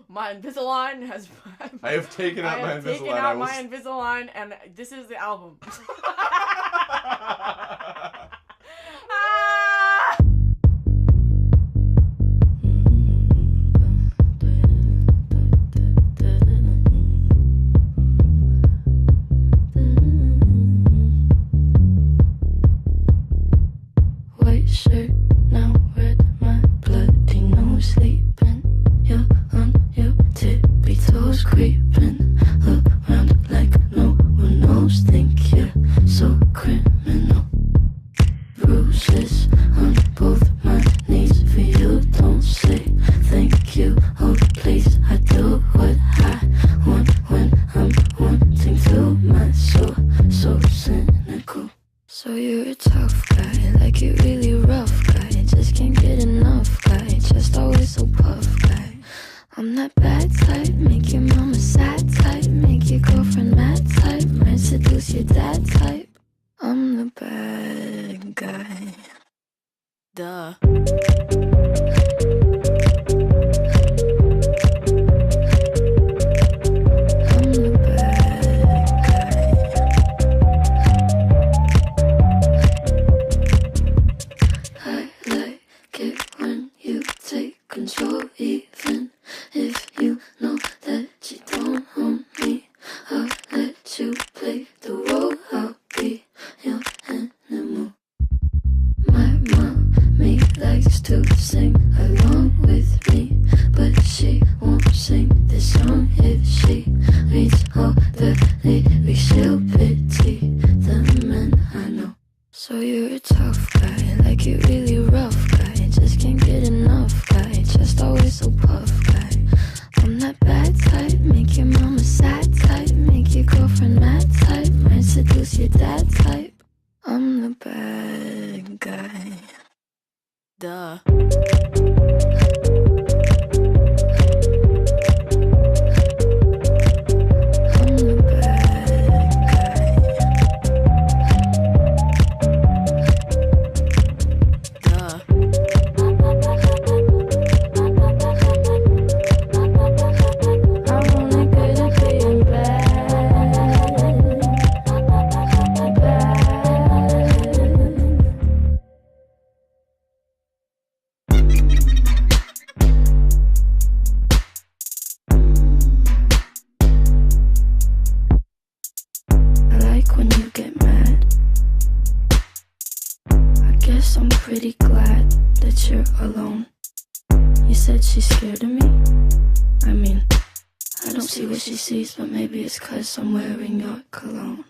My Invisalign has. I have taken out my Invisalign. Taken out my Invisalign, and this is the album. White shirt, now red, my bloody nose sleeping. You're on your tippy toes, creeping around like no one knows. Think you're so criminal. Bruises on both my knees for you. Don't say thank you. Oh please, I do what I want when I'm wanting to. My soul so cynical. So you're a tough guy, like you really rough guy. Just can't get enough guy, just always so puff guy. I'm that bad type, make your mama sad type, make your girlfriend mad type, might seduce your dad type. I'm the bad guy. Duh. I'm the bad guy. I like it when you take control, even if you know that you don't own me. I'll let you play the role, I'll be your animal. My mommy likes to sing along with me, but she won't sing this song if she reads all the lyrics. She'll pity the men I know. So you're a tough guy, like you really rough guy. Just can't get enough guy, just always so puff guy. I'm that bad type, make your mama sad type, make your girlfriend mad type, might seduce your dad type. I'm the bad guy. Duh. I'm the bad guy. Duh. I'm only good at being bad. Bad. I like when you get mad. I guess I'm pretty glad that you're alone. You said she's scared of me? I mean, I don't see what she sees, but maybe it's 'cause I'm wearing your cologne.